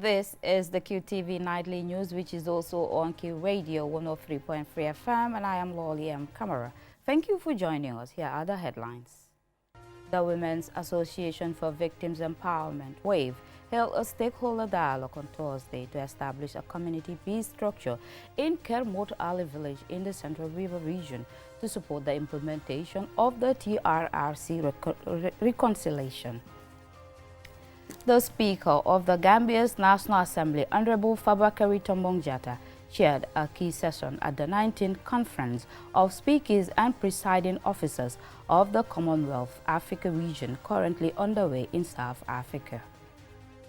This is the Qtv Nightly News, which is also on Q Radio 103.3 FM, and I am Lolly M. Camara. Thank you for joining us. Here are the headlines. The Women's Association for Victims Empowerment, WAVE, held a stakeholder dialogue on Thursday to establish a community-based structure in Kermot Ali village in the Central River region to support the implementation of the TRRC reconciliation. The Speaker of the Gambia's National Assembly, Honorable Fabakary Tombong Jatta, chaired a key session at the 19th Conference of Speakers and Presiding Officers of the Commonwealth Africa region currently underway in South Africa.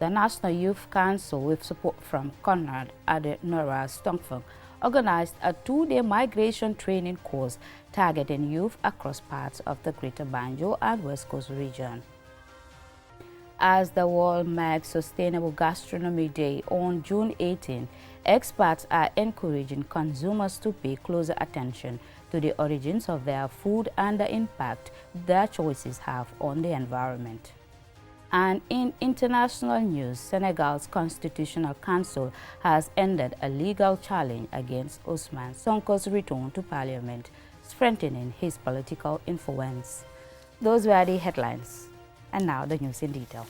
The National Youth Council, with support from Conrad Adenora Stongfang, organized a 2-day migration training course targeting youth across parts of the Greater Banjul and West Coast region. As the world marks Sustainable Gastronomy Day on June 18, experts are encouraging consumers to pay closer attention to the origins of their food and the impact their choices have on the environment. And in international news, Senegal's Constitutional Council has ended a legal challenge against Ousmane Sonko's return to Parliament, strengthening his political influence. Those were the headlines. And now the news in detail.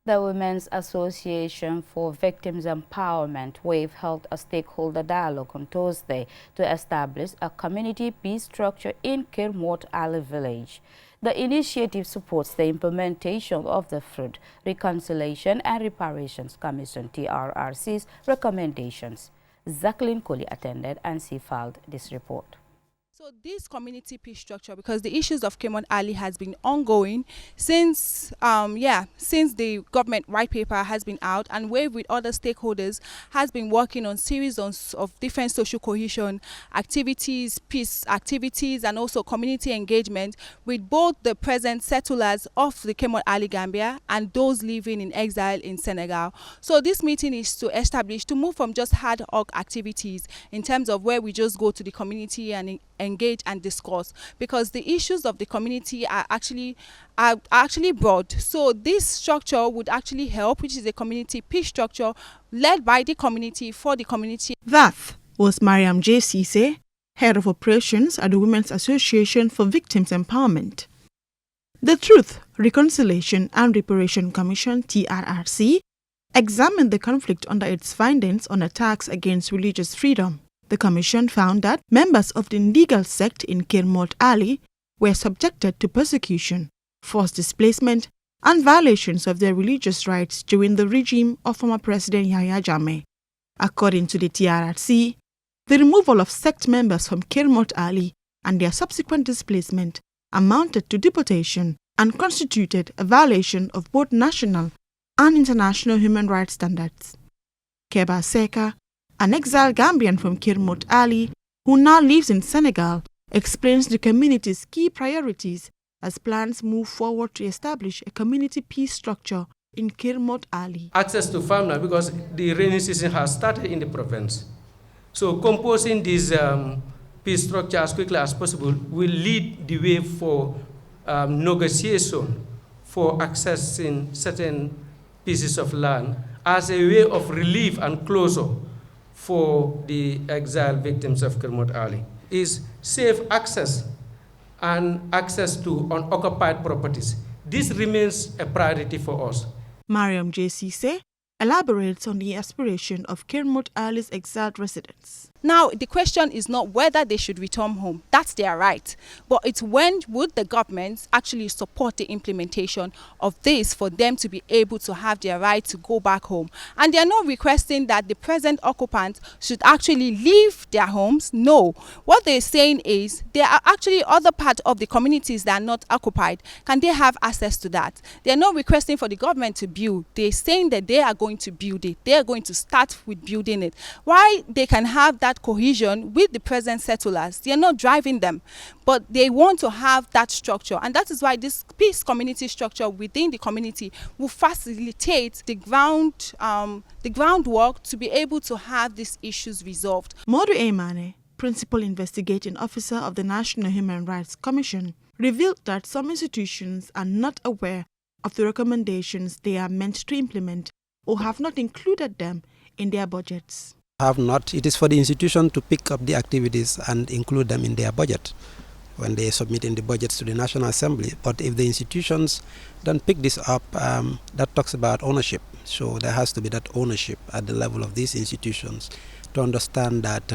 The Women's Association for Victims Empowerment, WAVE, held a stakeholder dialogue on Thursday to establish a community peace structure in Kermot Ali village. The initiative supports the implementation of the Fruit Reconciliation and Reparations Commission TRRC's recommendations. Jacqueline Colley attended and she filed this report. So this community peace structure, because the issues of Kermot Ali has been ongoing since the government white paper has been out, and WAVE with other stakeholders has been working on series of different social cohesion activities, peace activities, and also community engagement with both the present settlers of the Kermot Ali Gambia and those living in exile in Senegal. So this meeting is to establish, to move from just ad hoc activities in terms of where we just go to the community and engage and discuss, because the issues of the community are actually broad. So this structure would actually help, which is a community peace structure led by the community for the community. That was Mariam J. Cisse, Head of Operations at the Women's Association for Victims Empowerment. The Truth, Reconciliation and Reparation Commission TRRC examined the conflict under its findings on attacks against religious freedom. The Commission found that members of the legal sect in Kermot Ali were subjected to persecution, forced displacement, and violations of their religious rights during the regime of former President Yahya Jammeh. According to the TRRC, the removal of sect members from Kermot Ali and their subsequent displacement amounted to deportation and constituted a violation of both national and international human rights standards. Keba Seka, an exiled Gambian from Kermot Ali, who now lives in Senegal, explains the community's key priorities as plans move forward to establish a community peace structure in Kermot Ali. Access to farmland, because the rainy season has started in the province. So composing this peace structure as quickly as possible will lead the way for negotiation for accessing certain pieces of land as a way of relief and closure for the exiled victims of Kermot Ali. Is safe access and access to unoccupied properties. This remains a priority for us. Mariam J. Cisse elaborates on the aspiration of Kermot Ali's exiled residents. Now, the question is not whether they should return home. That's their right. But it's when would the government actually support the implementation of this for them to be able to have their right to go back home. And they're not requesting that the present occupants should actually leave their homes. No. What they're saying is there are actually other parts of the communities that are not occupied. Can they have access to that? They're not requesting for the government to build. They're saying that they are going going to build it. They are going to start with building it. Why they can have that cohesion with the present settlers? They are not driving them, but they want to have that structure, and that is why this peace community structure within the community will facilitate the groundwork to be able to have these issues resolved. Modu Emane, Principal Investigating Officer of the National Human Rights Commission, revealed that some institutions are not aware of the recommendations they are meant to implement or have not included them in their budgets. Have not. It is for the institution to pick up the activities and include them in their budget when they submit in the budgets to the National Assembly. But if the institutions don't pick this up, that talks about ownership. So there has to be that ownership at the level of these institutions to understand that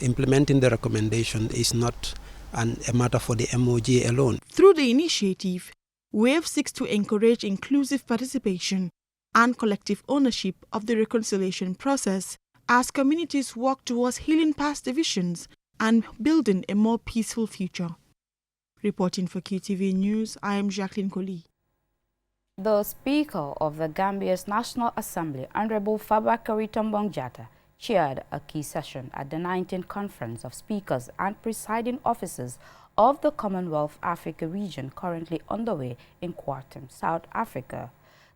implementing the recommendation is not a matter for the MOJ alone. Through the initiative, WAVE seeks to encourage inclusive participation and collective ownership of the reconciliation process as communities work towards healing past divisions and building a more peaceful future. Reporting for QTV News, I am Jacqueline Collie. The Speaker of the Gambia's National Assembly, Honorable Fabakary Tombong Jatta, chaired a key session at the 19th Conference of Speakers and Presiding Officers of the Commonwealth Africa region currently underway in Khartoum, South Africa.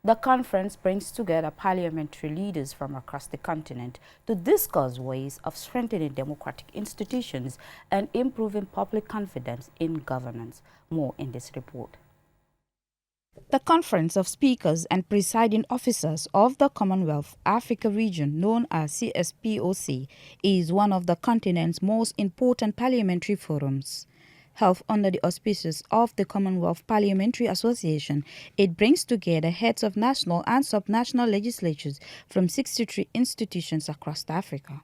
The conference brings together parliamentary leaders from across the continent to discuss ways of strengthening democratic institutions and improving public confidence in governance. More in this report. The Conference of Speakers and Presiding Officers of the Commonwealth Africa region, known as CSPOC, is one of the continent's most important parliamentary forums. Held under the auspices of the Commonwealth Parliamentary Association, it brings together heads of national and subnational legislatures from 63 institutions across Africa.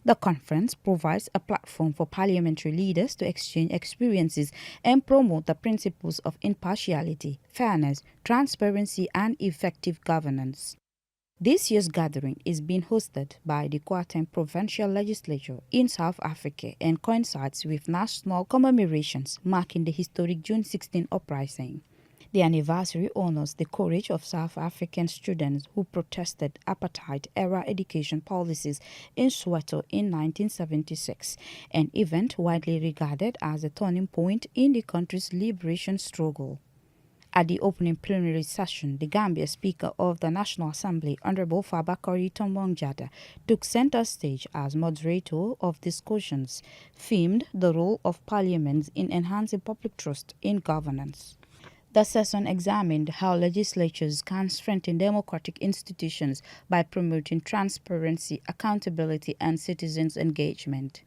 The conference provides a platform for parliamentary leaders to exchange experiences and promote the principles of impartiality, fairness, transparency, and effective governance. This year's gathering is being hosted by the Khartoum Provincial Legislature in South Africa and coincides with national commemorations marking the historic June 16 uprising. The anniversary honors the courage of South African students who protested apartheid-era education policies in Soweto in 1976, an event widely regarded as a turning point in the country's liberation struggle. At the opening plenary session, the Gambia Speaker of the National Assembly, Honorable Fabakary Tombong Jatta, took center stage as moderator of discussions themed the role of parliaments in enhancing public trust in governance. The session examined how legislatures can strengthen democratic institutions by promoting transparency, accountability, and citizens' engagement.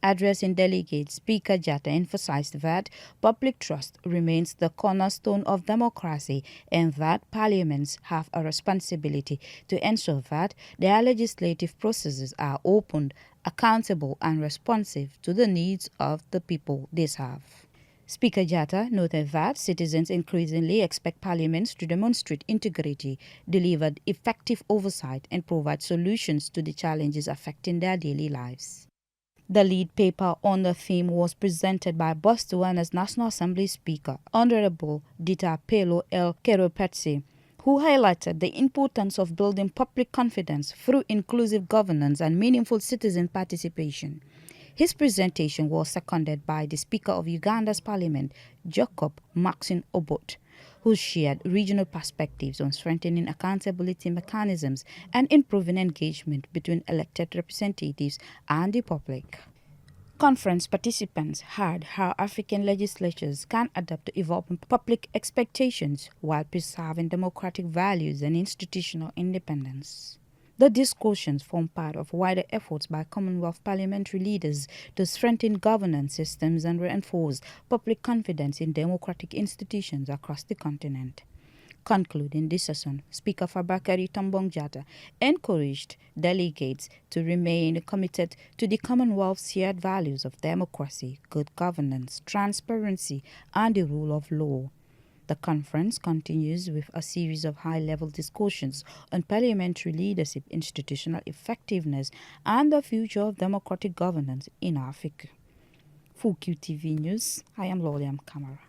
Addressing delegates, Speaker Jatta emphasized that public trust remains the cornerstone of democracy and that parliaments have a responsibility to ensure that their legislative processes are open, accountable, and responsive to the needs of the people they serve. Speaker Jatta noted that citizens increasingly expect parliaments to demonstrate integrity, deliver effective oversight, and provide solutions to the challenges affecting their daily lives. The lead paper on the theme was presented by Botswana's National Assembly Speaker, Honorable Dita Pelo El Keropetse, who highlighted the importance of building public confidence through inclusive governance and meaningful citizen participation. His presentation was seconded by the Speaker of Uganda's Parliament, Jacob Maxine Obot, who shared regional perspectives on strengthening accountability mechanisms and improving engagement between elected representatives and the public. Conference participants heard how African legislatures can adapt to evolving public expectations while preserving democratic values and institutional independence. The discussions form part of wider efforts by Commonwealth parliamentary leaders to strengthen governance systems and reinforce public confidence in democratic institutions across the continent. Concluding this session, Speaker Fabakary Tombong Jatta encouraged delegates to remain committed to the Commonwealth's shared values of democracy, good governance, transparency, and the rule of law. The conference continues with a series of high-level discussions on parliamentary leadership, institutional effectiveness, and the future of democratic governance in Africa. For QTV News, I am Loliam Kamara.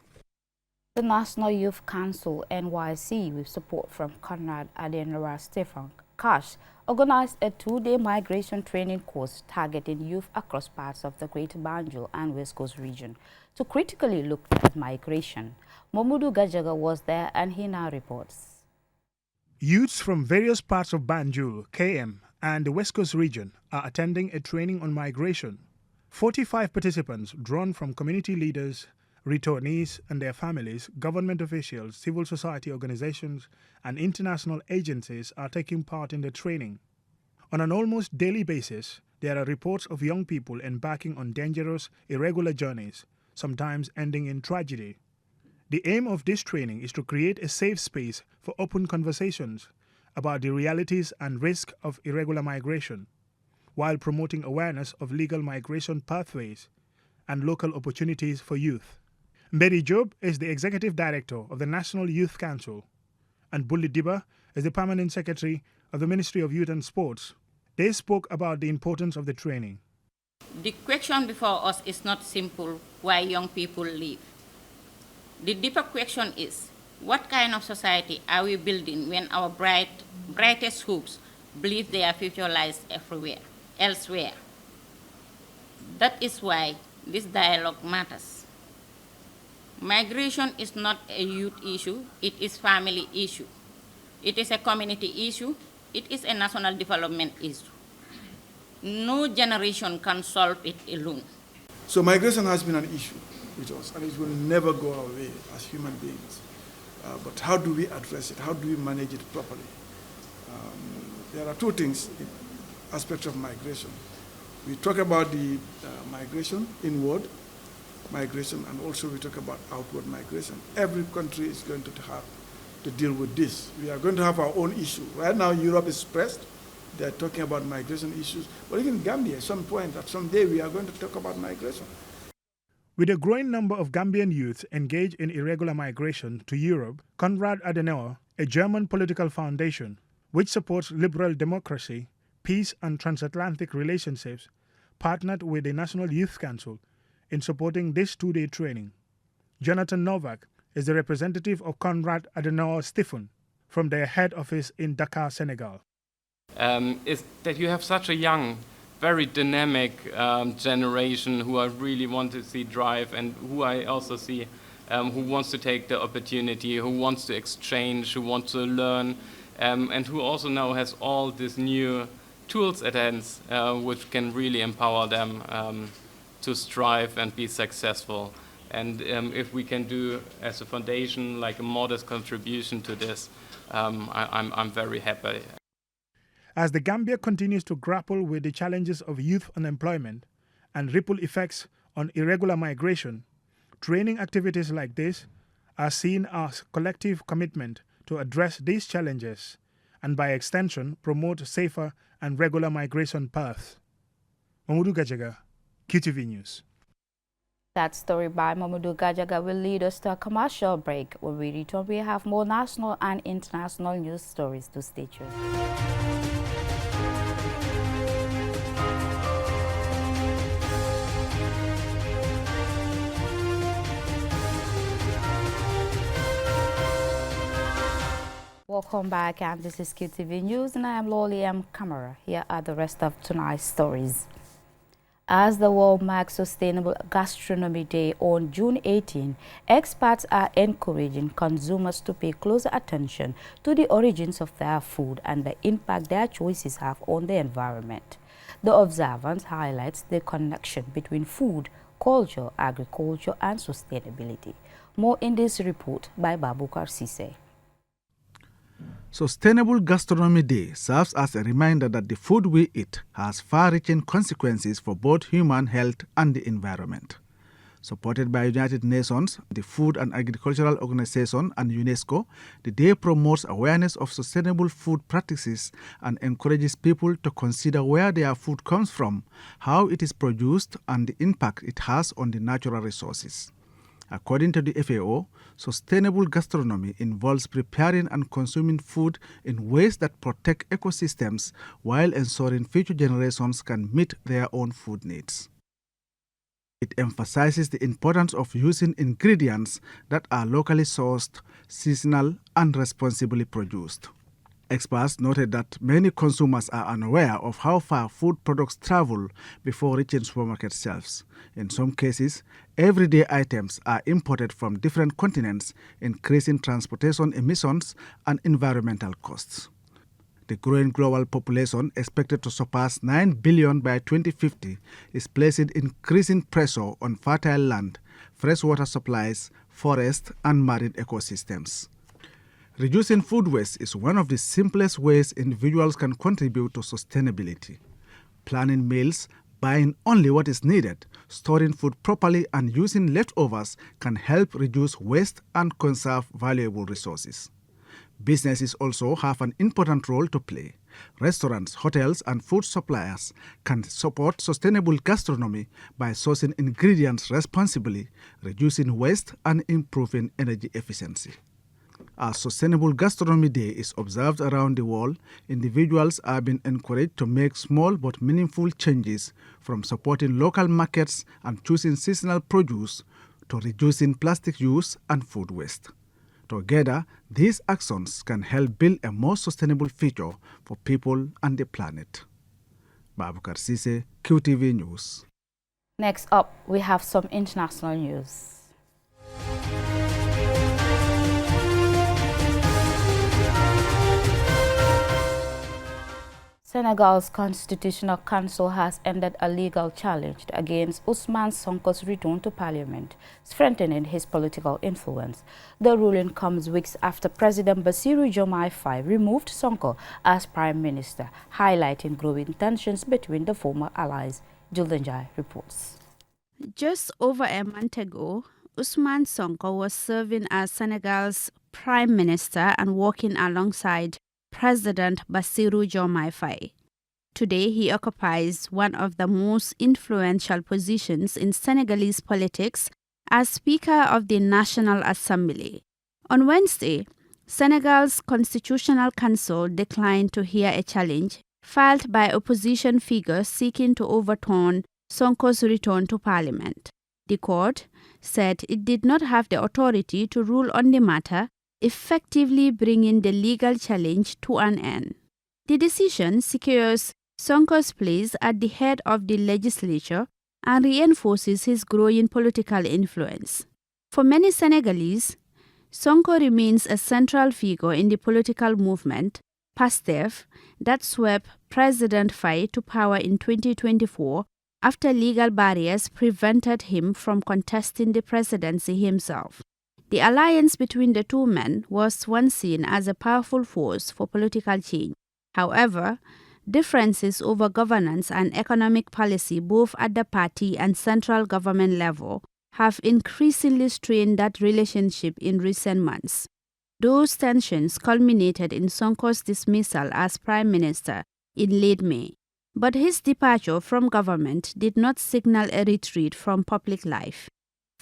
The National Youth Council, NYC, with support from Conrad Adenauer Stefan Cash, organized a two-day migration training course targeting youth across parts of the Greater Banjul and West Coast region to critically look at migration. Momudu Gajaga was there and he now reports. Youths from various parts of Banjul, KM, and the West Coast region are attending a training on migration. 45 participants drawn from community leaders, returnees and their families, government officials, civil society organizations, and international agencies are taking part in the training. On an almost daily basis, there are reports of young people embarking on dangerous, irregular journeys, sometimes ending in tragedy. The aim of this training is to create a safe space for open conversations about the realities and risk of irregular migration, while promoting awareness of legal migration pathways and local opportunities for youth. Mbedi Job is the Executive Director of the National Youth Council, and Bulli Diba is the Permanent Secretary of the Ministry of Youth and Sports. They spoke about the importance of the training. The question before us is not simple: why young people leave. The deeper question is, what kind of society are we building when our brightest hopes believe their future lies elsewhere? That is why this dialogue matters. Migration is not a youth issue, it is family issue. It is a community issue, it is a national development issue. No generation can solve it alone. So migration has been an issue with us, and it will never go away as human beings. But how do we address it? How do we manage it properly? There are two things in aspects of migration. We talk about the migration, inward migration, and also we talk about outward migration. Every country is going to have to deal with this. We are going to have our own issue. Right now, Europe is pressed. They're talking about migration issues. But even Gambia, at some point, at some day, we are going to talk about migration. With a growing number of Gambian youths engaged in irregular migration to Europe, Konrad Adenauer, a German political foundation which supports liberal democracy, peace and transatlantic relationships, partnered with the National Youth Council in supporting this two-day training. Jonathan Novak is the representative of Konrad Adenauer Stefan from their head office in Dakar, Senegal. Is that you have such a young, very dynamic generation who I really want to see drive, and who I also see who wants to take the opportunity, who wants to exchange, who wants to learn, and who also now has all these new tools at hands which can really empower them to strive and be successful. And if we can do as a foundation like a modest contribution to this, I'm very happy. As the Gambia continues to grapple with the challenges of youth unemployment and ripple effects on irregular migration, training activities like this are seen as collective commitment to address these challenges and, by extension, promote safer and regular migration paths. Mamudu Gajaga, Qtv News. That story by Mamudu Gajaga will lead us to a commercial break. When we return, we have more national and international news stories to stay tuned. Welcome back, and this is Qtv News, and I am Loli M. Camera. Here are the rest of tonight's stories. As the world marks Sustainable Gastronomy Day on June 18, experts are encouraging consumers to pay closer attention to the origins of their food and the impact their choices have on the environment. The observance highlights the connection between food, culture, agriculture, and sustainability. More in this report by Babukar Sise. Sustainable Gastronomy Day serves as a reminder that the food we eat has far-reaching consequences for both human health and the environment. Supported by United Nations, the Food and Agricultural Organization, and UNESCO, the day promotes awareness of sustainable food practices and encourages people to consider where their food comes from, how it is produced, and the impact it has on the natural resources. According to the FAO, sustainable gastronomy involves preparing and consuming food in ways that protect ecosystems while ensuring future generations can meet their own food needs. It emphasizes the importance of using ingredients that are locally sourced, seasonal, and responsibly produced. Experts noted that many consumers are unaware of how far food products travel before reaching supermarket shelves. In some cases, everyday items are imported from different continents, increasing transportation emissions and environmental costs. The growing global population, expected to surpass 9 billion by 2050, is placing increasing pressure on fertile land, freshwater supplies, forests, and marine ecosystems. Reducing food waste is one of the simplest ways individuals can contribute to sustainability. Planning meals, buying only what is needed, storing food properly, and using leftovers can help reduce waste and conserve valuable resources. Businesses also have an important role to play. Restaurants, hotels, and food suppliers can support sustainable gastronomy by sourcing ingredients responsibly, reducing waste, and improving energy efficiency. As Sustainable Gastronomy Day is observed around the world, individuals are being encouraged to make small but meaningful changes, from supporting local markets and choosing seasonal produce to reducing plastic use and food waste. Together, these actions can help build a more sustainable future for people and the planet. Babukar Sise, QTV News. Next up, we have some international news. Senegal's Constitutional Council has ended a legal challenge against Ousmane Sonko's return to Parliament, strengthening his political influence. The ruling comes weeks after President Bassirou Diomaye Faye removed Sonko as Prime Minister, highlighting growing tensions between the former allies. Juldenjai reports. Just over a month ago, Ousmane Sonko was serving as Senegal's Prime Minister and working alongside President Bassirou Diomaye Faye. Today, he occupies one of the most influential positions in Senegalese politics as Speaker of the National Assembly. On Wednesday, Senegal's Constitutional Council declined to hear a challenge filed by opposition figures seeking to overturn Sonko's return to Parliament. The court said it did not have the authority to rule on the matter, effectively bringing the legal challenge to an end. The decision secures Sonko's place at the head of the legislature and reinforces his growing political influence. For many Senegalese, Sonko remains a central figure in the political movement, PASTEF, that swept President Faye to power in 2024 after legal barriers prevented him from contesting the presidency himself. The alliance between the two men was once seen as a powerful force for political change. However, differences over governance and economic policy, both at the party and central government level, have increasingly strained that relationship in recent months. Those tensions culminated in Sonko's dismissal as Prime Minister in late May. But his departure from government did not signal a retreat from public life.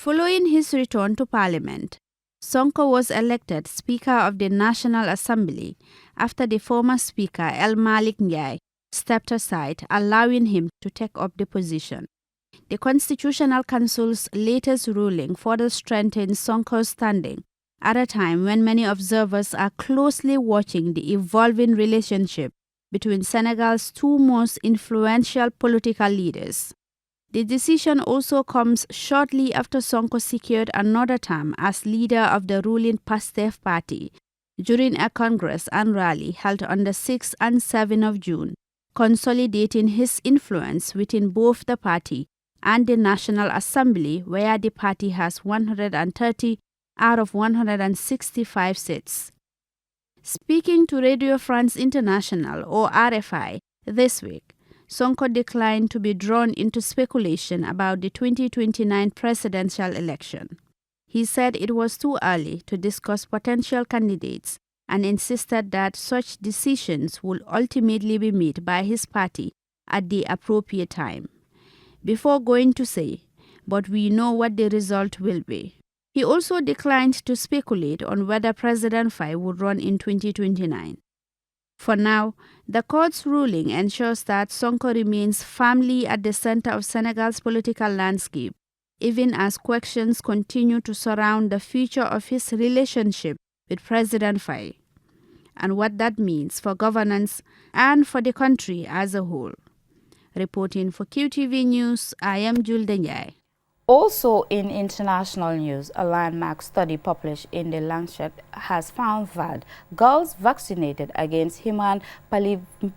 Following his return to Parliament, Sonko was elected Speaker of the National Assembly after the former Speaker El Malick Ndiaye stepped aside, allowing him to take up the position. The Constitutional Council's latest ruling further strengthens Sonko's standing at a time when many observers are closely watching the evolving relationship between Senegal's two most influential political leaders. The decision also comes shortly after Sonko secured another term as leader of the ruling PASTEF party during a congress and rally held on the 6th and 7th of June, consolidating his influence within both the party and the National Assembly, where the party has 130 out of 165 seats. Speaking to Radio France International, or RFI, this week, Sonko declined to be drawn into speculation about the 2029 presidential election. He said it was too early to discuss potential candidates and insisted that such decisions would ultimately be made by his party at the appropriate time. Before going to say, but we know what the result will be. He also declined to speculate on whether President Faye would run in 2029. For now, the court's ruling ensures that Sonko remains firmly at the center of Senegal's political landscape even as questions continue to surround the future of his relationship with President Faye and what that means for governance and for the country as a whole. Reporting for QTV News, I am Jules Denyai. Also in international news, a landmark study published in the Lancet has found that girls vaccinated against human papillomavirus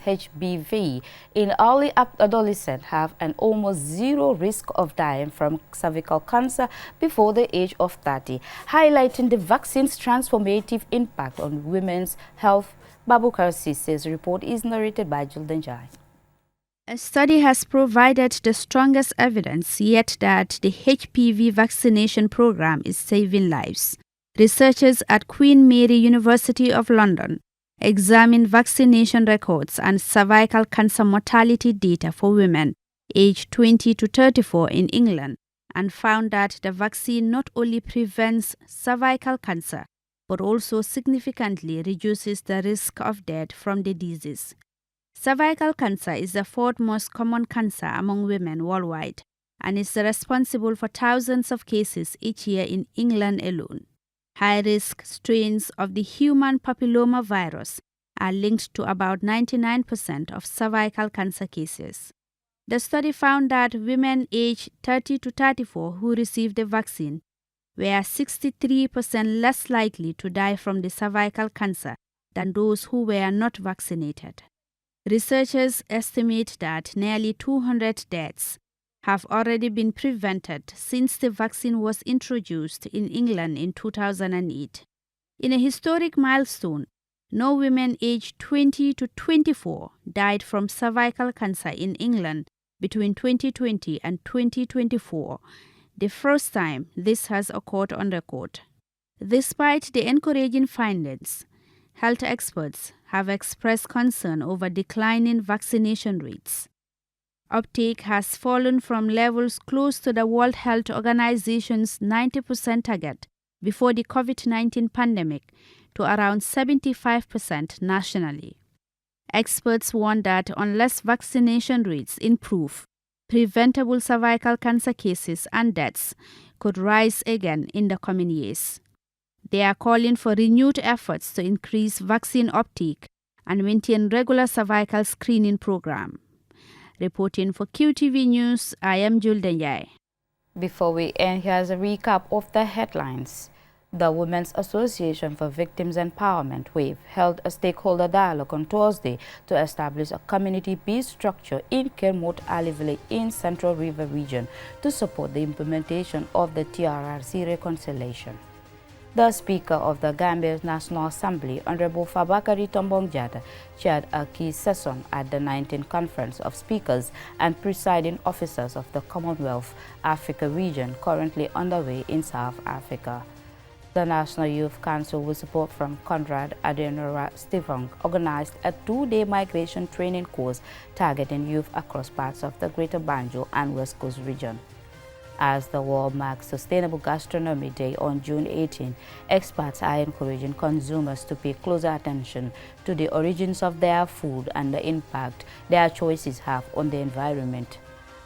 (HPV) in early adolescence have an almost zero risk of dying from cervical cancer before the age of 30, highlighting the vaccine's transformative impact on women's health. Babukar Sisse's report is narrated by Julden Jai. A study has provided the strongest evidence yet that the HPV vaccination program is saving lives. Researchers at Queen Mary University of London examined vaccination records and cervical cancer mortality data for women aged 20 to 34 in England and found that the vaccine not only prevents cervical cancer but also significantly reduces the risk of death from the disease. Cervical cancer is the fourth most common cancer among women worldwide and is responsible for thousands of cases each year in England alone. High-risk strains of the human papillomavirus are linked to about 99% of cervical cancer cases. The study found that women aged 30 to 34 who received the vaccine were 63% less likely to die from the cervical cancer than those who were not vaccinated. Researchers estimate that nearly 200 deaths have already been prevented since the vaccine was introduced in England in 2008. In a historic milestone, no women aged 20 to 24 died from cervical cancer in England between 2020 and 2024, the first time this has occurred on record. Despite the encouraging findings, health experts have expressed concern over declining vaccination rates. Uptake has fallen from levels close to the World Health Organization's 90% target before the COVID-19 pandemic to around 75% nationally. Experts warn that unless vaccination rates improve, preventable cervical cancer cases and deaths could rise again in the coming years. They are calling for renewed efforts to increase vaccine uptake and maintain regular cervical screening program. Reporting for QTV News, I am Jules Denyai. Before we end, here's a recap of the headlines. The Women's Association for Victims Empowerment, WAVE, held a stakeholder dialogue on Thursday to establish a community-based structure in Kermot Ali Village in Central River Region to support the implementation of the TRRC reconciliation. The Speaker of the Gambia's National Assembly, Honorable Fabakary Tombong Jatta, chaired a key session at the 19th Conference of Speakers and Presiding Officers of the Commonwealth Africa region currently underway in South Africa. The National Youth Council, with support from Conrad Adenora Stephen, organized a 2-day migration training course targeting youth across parts of the Greater Banjul and West Coast region. As the world marks Sustainable Gastronomy Day on June 18, experts are encouraging consumers to pay closer attention to the origins of their food and the impact their choices have on the environment.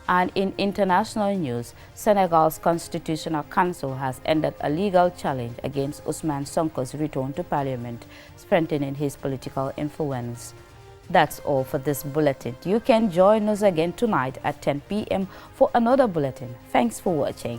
And in international news, Senegal's Constitutional Council has ended a legal challenge against Ousmane Sonko's return to Parliament, strengthening his political influence. That's all for this bulletin. You can join us again tonight at 10 p.m. for another bulletin. Thanks for watching.